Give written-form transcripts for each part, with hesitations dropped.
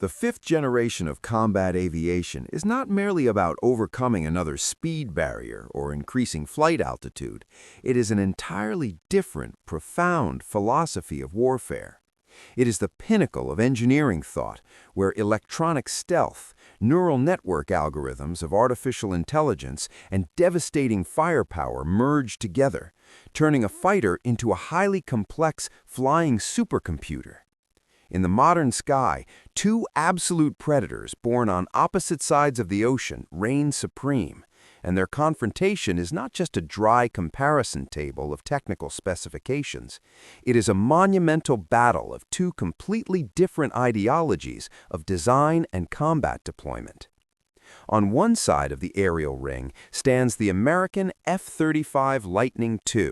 The fifth generation of combat aviation is not merely about overcoming another speed barrier or increasing flight altitude. It is an entirely different, profound philosophy of warfare. It is the pinnacle of engineering thought, where electronic stealth, neural network algorithms of artificial intelligence, and devastating firepower merge together, turning a fighter into a highly complex flying supercomputer. In the modern sky, two absolute predators born on opposite sides of the ocean reign supreme, and their confrontation is not just a dry comparison table of technical specifications. It is a monumental battle of two completely different ideologies of design and combat deployment. On one side of the aerial ring stands the American F-35 Lightning II,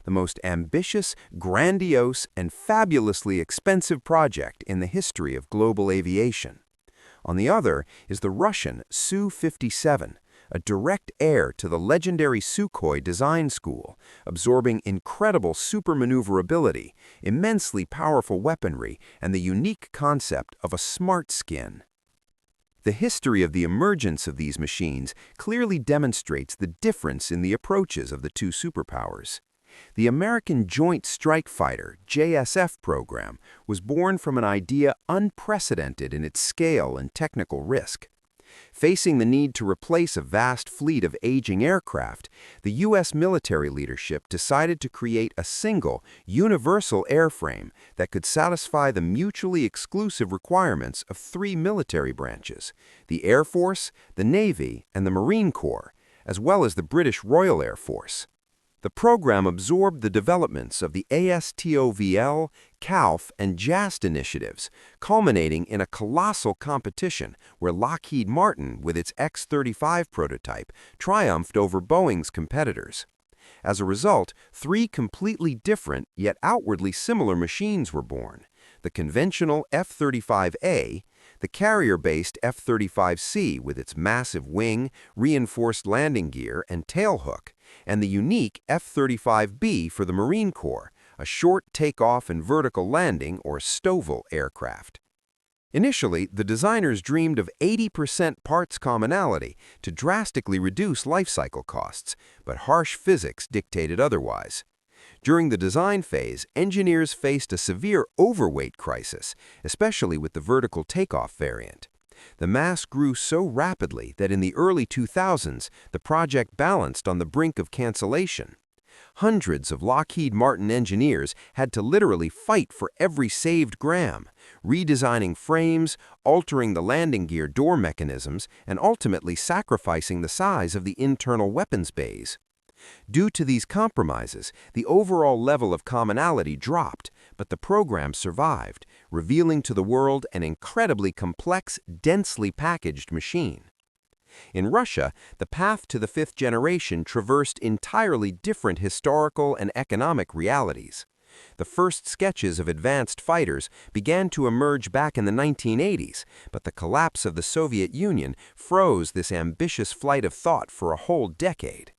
the most ambitious, grandiose, and fabulously expensive project in the history of global aviation. On the other is the Russian Su-57, a direct heir to the legendary Sukhoi design school, absorbing incredible super-maneuverability, immensely powerful weaponry, and the unique concept of a smart skin. The history of the emergence of these machines clearly demonstrates the difference in the approaches of the two superpowers. The American Joint Strike Fighter (JSF) program was born from an idea unprecedented in its scale and technical risk. Facing the need to replace a vast fleet of aging aircraft, the U.S. military leadership decided to create a single, universal airframe that could satisfy the mutually exclusive requirements of three military branches: the Air Force, the Navy, and the Marine Corps, as well as the British Royal Air Force. The program absorbed the developments of the ASTOVL, CALF, and JAST initiatives, culminating in a colossal competition where Lockheed Martin, with its X-35 prototype, triumphed over Boeing's competitors. As a result, three completely different yet outwardly similar machines were born: the conventional F-35A, the carrier-based F-35C with its massive wing, reinforced landing gear, and tailhook, and the unique F-35B for the Marine Corps, a short takeoff and vertical landing or STOVL aircraft. Initially, the designers dreamed of 80% parts commonality to drastically reduce lifecycle costs, but harsh physics dictated otherwise. During the design phase, engineers faced a severe overweight crisis, especially with the vertical takeoff variant. The mass grew so rapidly that in the early 2000s, the project balanced on the brink of cancellation. Hundreds of Lockheed Martin engineers had to literally fight for every saved gram, redesigning frames, altering the landing gear door mechanisms, and ultimately sacrificing the size of the internal weapons bays. Due to these compromises, the overall level of commonality dropped, but the program survived, revealing to the world an incredibly complex, densely packaged machine. In Russia, the path to the fifth generation traversed entirely different historical and economic realities. The first sketches of advanced fighters began to emerge back in the 1980s, but the collapse of the Soviet Union froze this ambitious flight of thought for a whole decade.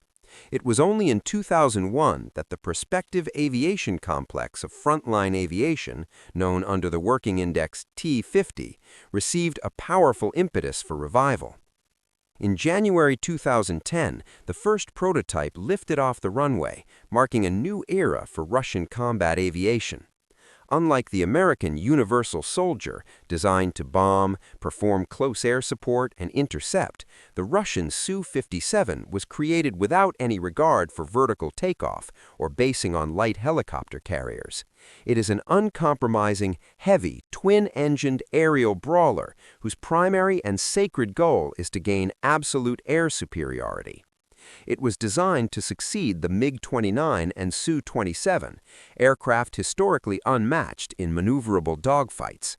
It was only in 2001 that the prospective aviation complex of frontline aviation, known under the working index T50, received a powerful impetus for revival. In January 2010, the first prototype lifted off the runway, marking a new era for Russian combat aviation. Unlike the American Universal Soldier, designed to bomb, perform close air support, and intercept, the Russian Su-57 was created without any regard for vertical takeoff or basing on light helicopter carriers. It is an uncompromising, heavy, twin-engined aerial brawler whose primary and sacred goal is to gain absolute air superiority. It was designed to succeed the MiG-29 and Su-27, aircraft historically unmatched in maneuverable dogfights.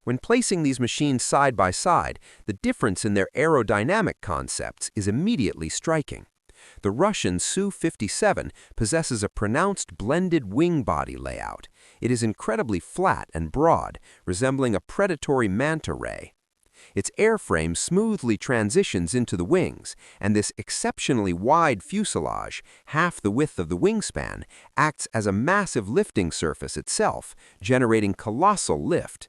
When placing these machines side by side, the difference in their aerodynamic concepts is immediately striking. The Russian Su-57 possesses a pronounced blended wing body layout. It is incredibly flat and broad, resembling a predatory manta ray. Its airframe smoothly transitions into the wings, and this exceptionally wide fuselage, half the width of the wingspan, acts as a massive lifting surface itself, generating colossal lift.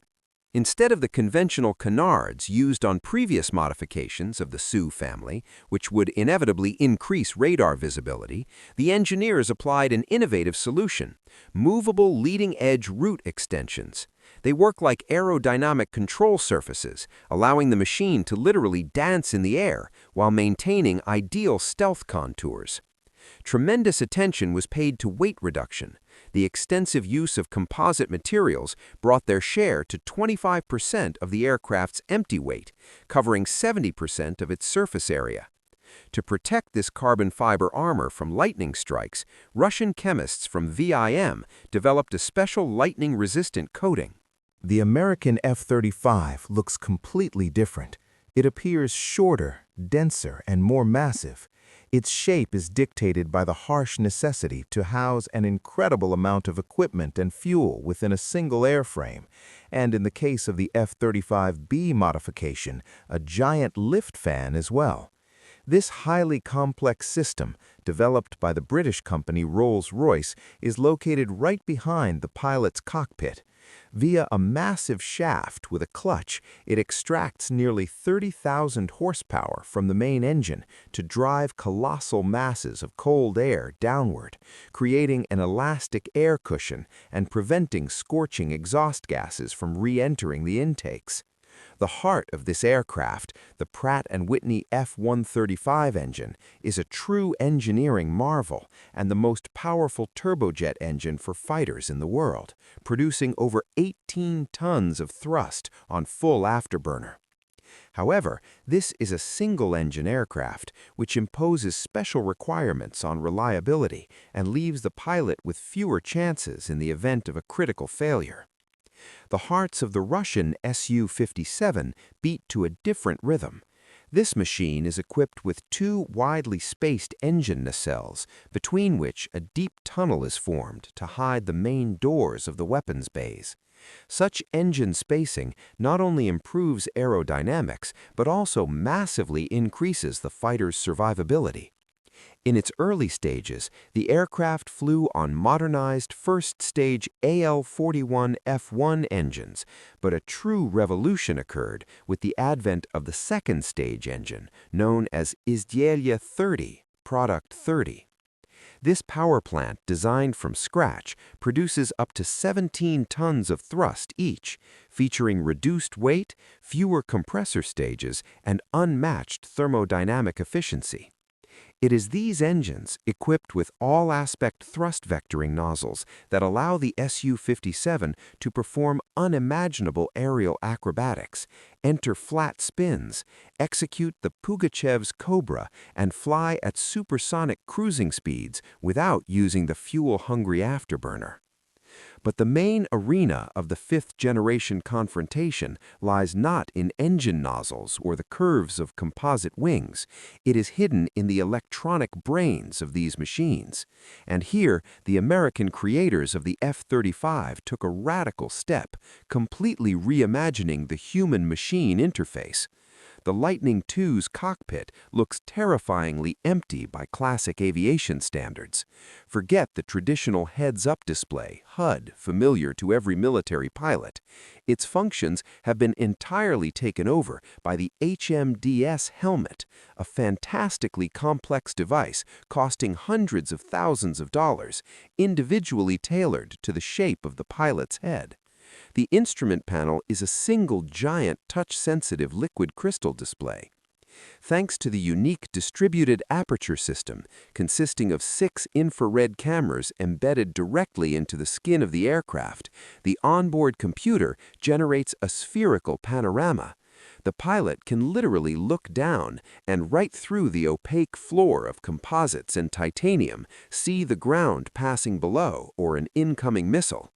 Instead of the conventional canards used on previous modifications of the Su family, which would inevitably increase radar visibility, the engineers applied an innovative solution: movable leading-edge root extensions. They work like aerodynamic control surfaces, allowing the machine to literally dance in the air while maintaining ideal stealth contours. Tremendous attention was paid to weight reduction. The extensive use of composite materials brought their share to 25% of the aircraft's empty weight, covering 70% of its surface area. To protect this carbon fiber armor from lightning strikes, Russian chemists from VIM developed a special lightning-resistant coating. The American F-35 looks completely different. It appears shorter, denser, and more massive. Its shape is dictated by the harsh necessity to house an incredible amount of equipment and fuel within a single airframe, and in the case of the F-35B modification, a giant lift fan as well. This highly complex system, developed by the British company Rolls-Royce, is located right behind the pilot's cockpit. Via a massive shaft with a clutch, it extracts nearly 30,000 horsepower from the main engine to drive colossal masses of cold air downward, creating an elastic air cushion and preventing scorching exhaust gases from re-entering the intakes. The heart of this aircraft, the Pratt & Whitney F-135 engine, is a true engineering marvel and the most powerful turbojet engine for fighters in the world, producing over 18 tons of thrust on full afterburner. However, this is a single-engine aircraft, which imposes special requirements on reliability and leaves the pilot with fewer chances in the event of a critical failure. The hearts of the Russian Su-57 beat to a different rhythm. This machine is equipped with two widely spaced engine nacelles, between which a deep tunnel is formed to hide the main doors of the weapons bays. Such engine spacing not only improves aerodynamics, but also massively increases the fighter's survivability. In its early stages, the aircraft flew on modernized first-stage AL-41F1 engines, but a true revolution occurred with the advent of the second-stage engine, known as Izdelia 30, Product 30. This power plant, designed from scratch, produces up to 17 tons of thrust each, featuring reduced weight, fewer compressor stages, and unmatched thermodynamic efficiency. It is these engines, equipped with all-aspect thrust vectoring nozzles, that allow the Su-57 to perform unimaginable aerial acrobatics, enter flat spins, execute the Pugachev's Cobra, and fly at supersonic cruising speeds without using the fuel-hungry afterburner. But the main arena of the fifth-generation confrontation lies not in engine nozzles or the curves of composite wings. It is hidden in the electronic brains of these machines. And here, the American creators of the F-35 took a radical step, completely reimagining the human-machine interface. The Lightning II's cockpit looks terrifyingly empty by classic aviation standards. Forget the traditional heads-up display, HUD, familiar to every military pilot. Its functions have been entirely taken over by the HMDS helmet, a fantastically complex device costing hundreds of thousands of dollars, individually tailored to the shape of the pilot's head. The instrument panel is a single giant touch-sensitive liquid crystal display. Thanks to the unique distributed aperture system, consisting of 6 infrared cameras embedded directly into the skin of the aircraft, the onboard computer generates a spherical panorama. The pilot can literally look down and right through the opaque floor of composites and titanium, see the ground passing below or an incoming missile.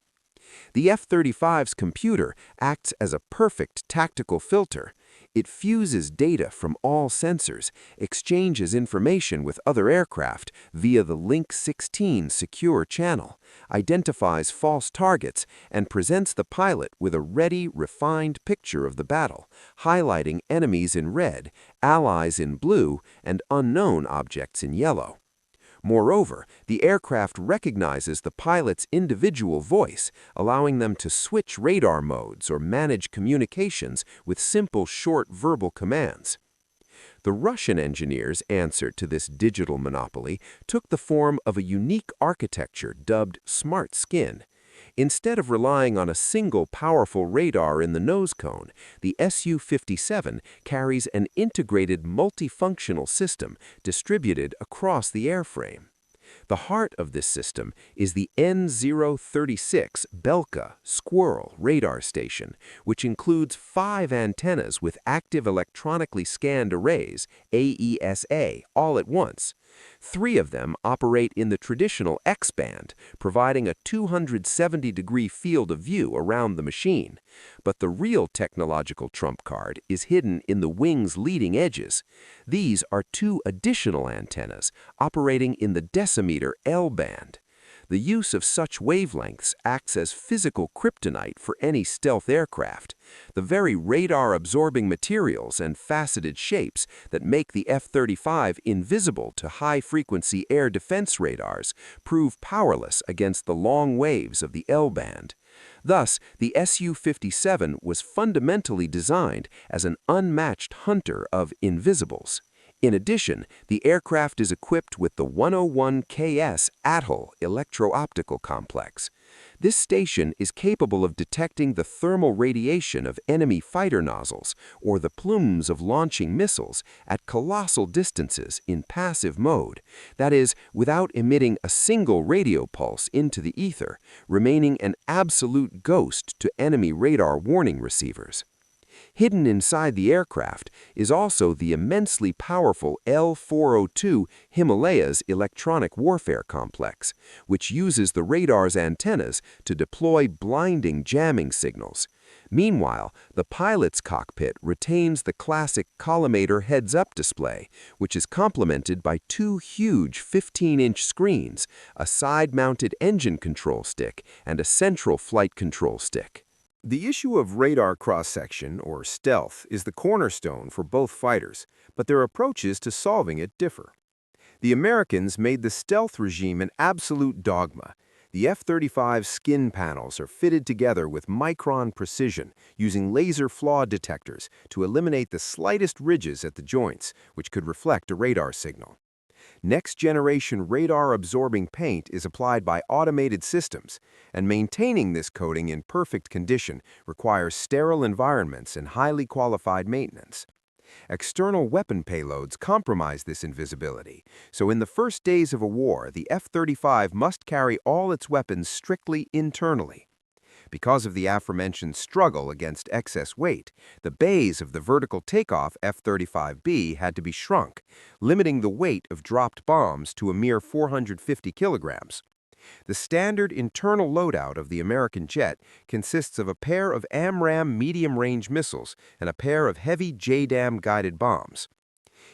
The F-35's computer acts as a perfect tactical filter. It fuses data from all sensors, exchanges information with other aircraft via the Link 16 secure channel, identifies false targets, and presents the pilot with a ready, refined picture of the battle, highlighting enemies in red, allies in blue, and unknown objects in yellow. Moreover, the aircraft recognizes the pilot's individual voice, allowing them to switch radar modes or manage communications with simple short verbal commands. The Russian engineers' answer to this digital monopoly took the form of a unique architecture dubbed Smart Skin. Instead of relying on a single powerful radar in the nose cone, the Su-57 carries an integrated multifunctional system distributed across the airframe. The heart of this system is the N036 Belka Squirrel radar station, which includes 5 antennas with active electronically scanned arrays, AESA, all at once. 3 of them operate in the traditional X-band, providing a 270-degree field of view around the machine. But the real technological trump card is hidden in the wing's leading edges. These are 2 additional antennas operating in the decimeter L-band. The use of such wavelengths acts as physical kryptonite for any stealth aircraft. The very radar-absorbing materials and faceted shapes that make the F-35 invisible to high-frequency air defense radars prove powerless against the long waves of the L-band. Thus, the Su-57 was fundamentally designed as an unmatched hunter of invisibles. In addition, the aircraft is equipped with the 101KS ATOL electro-optical complex. This station is capable of detecting the thermal radiation of enemy fighter nozzles or the plumes of launching missiles at colossal distances in passive mode, that is, without emitting a single radio pulse into the ether, remaining an absolute ghost to enemy radar warning receivers. Hidden inside the aircraft is also the immensely powerful L-402 Himalayas electronic warfare complex, which uses the radar's antennas to deploy blinding jamming signals. Meanwhile, the pilot's cockpit retains the classic collimator heads-up display, which is complemented by 2 huge 15-inch screens, a side-mounted engine control stick, and a central flight control stick. The issue of radar cross-section, or stealth, is the cornerstone for both fighters, but their approaches to solving it differ. The Americans made the stealth regime an absolute dogma. The F-35's skin panels are fitted together with micron precision, using laser flaw detectors to eliminate the slightest ridges at the joints, which could reflect a radar signal. Next-generation radar-absorbing paint is applied by automated systems, and maintaining this coating in perfect condition requires sterile environments and highly qualified maintenance. External weapon payloads compromise this invisibility, so in the first days of a war, the F-35 must carry all its weapons strictly internally. Because of the aforementioned struggle against excess weight, the bays of the vertical takeoff F-35B had to be shrunk, limiting the weight of dropped bombs to a mere 450 kilograms. The standard internal loadout of the American jet consists of a pair of AMRAAM medium-range missiles and a pair of heavy JDAM guided bombs.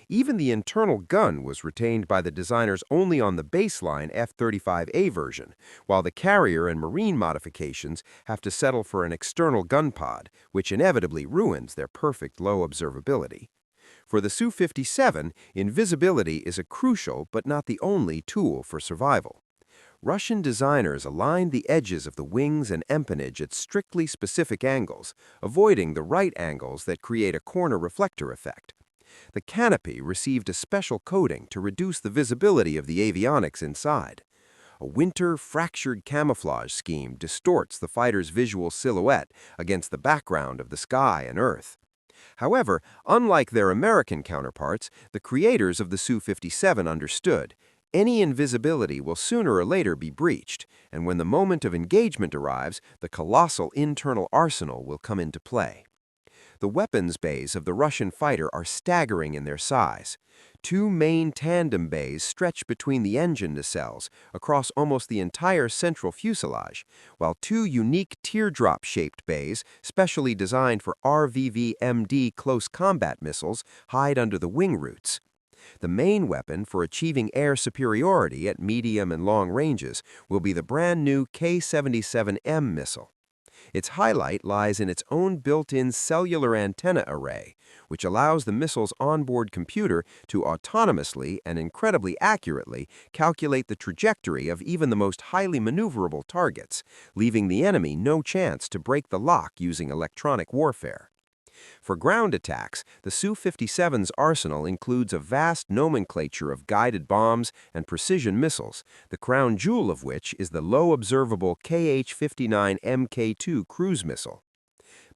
Even the internal gun was retained by the designers only on the baseline F-35A version, while the carrier and marine modifications have to settle for an external gun pod, which inevitably ruins their perfect low observability. For the Su-57, invisibility is a crucial but not the only tool for survival. Russian designers aligned the edges of the wings and empennage at strictly specific angles, avoiding the right angles that create a corner reflector effect. The canopy received a special coating to reduce the visibility of the avionics inside. A winter fractured camouflage scheme distorts the fighter's visual silhouette against the background of the sky and earth. However, unlike their American counterparts, the creators of the Su-57 understood any invisibility will sooner or later be breached, and when the moment of engagement arrives, the colossal internal arsenal will come into play. The weapons bays of the Russian fighter are staggering in their size. 2 main tandem bays stretch between the engine nacelles across almost the entire central fuselage, while 2 unique teardrop-shaped bays, specially designed for RVVMD close combat missiles, hide under the wing roots. The main weapon for achieving air superiority at medium and long ranges will be the brand new K-77M missile. Its highlight lies in its own built-in cellular antenna array, which allows the missile's onboard computer to autonomously and incredibly accurately calculate the trajectory of even the most highly maneuverable targets, leaving the enemy no chance to break the lock using electronic warfare. For ground attacks, the Su-57's arsenal includes a vast nomenclature of guided bombs and precision missiles, the crown jewel of which is the low-observable Kh-59 Mk2 cruise missile.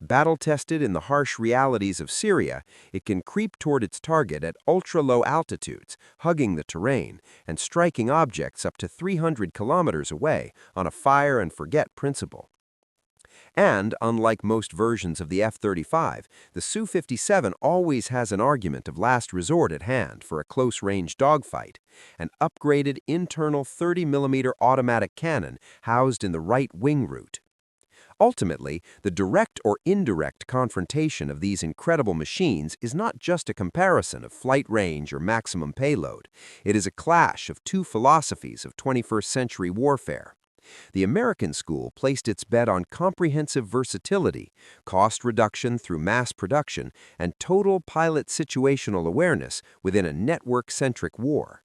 Battle-tested in the harsh realities of Syria, it can creep toward its target at ultra-low altitudes, hugging the terrain, and striking objects up to 300 kilometers away on a fire-and-forget principle. And, unlike most versions of the F-35, the Su-57 always has an argument of last resort at hand for a close-range dogfight, an upgraded internal 30mm automatic cannon housed in the right wing root. Ultimately, the direct or indirect confrontation of these incredible machines is not just a comparison of flight range or maximum payload. It is a clash of two philosophies of 21st century warfare. The American school placed its bet on comprehensive versatility, cost reduction through mass production, and total pilot situational awareness within a network-centric war.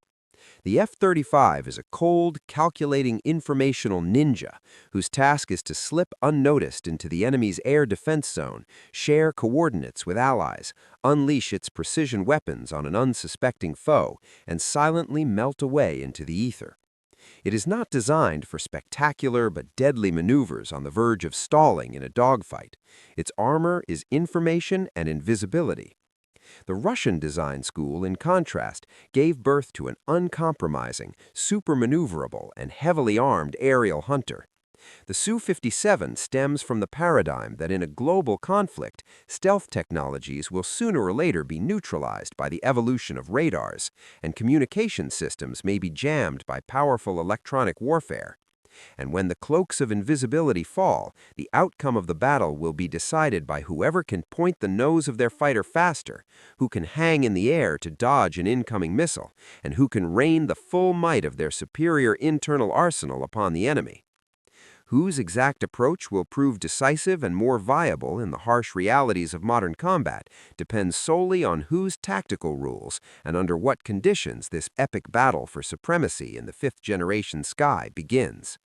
The F-35 is a cold, calculating informational ninja whose task is to slip unnoticed into the enemy's air defense zone, share coordinates with allies, unleash its precision weapons on an unsuspecting foe, and silently melt away into the ether. It is not designed for spectacular but deadly maneuvers on the verge of stalling in a dogfight. Its armor is information and invisibility. The Russian design school, in contrast, gave birth to an uncompromising, super-maneuverable, and heavily armed aerial hunter. The Su-57 stems from the paradigm that in a global conflict, stealth technologies will sooner or later be neutralized by the evolution of radars, and communication systems may be jammed by powerful electronic warfare. And when the cloaks of invisibility fall, the outcome of the battle will be decided by whoever can point the nose of their fighter faster, who can hang in the air to dodge an incoming missile, and who can rain the full might of their superior internal arsenal upon the enemy. Whose exact approach will prove decisive and more viable in the harsh realities of modern combat depends solely on whose tactical rules and under what conditions this epic battle for supremacy in the fifth-generation sky begins.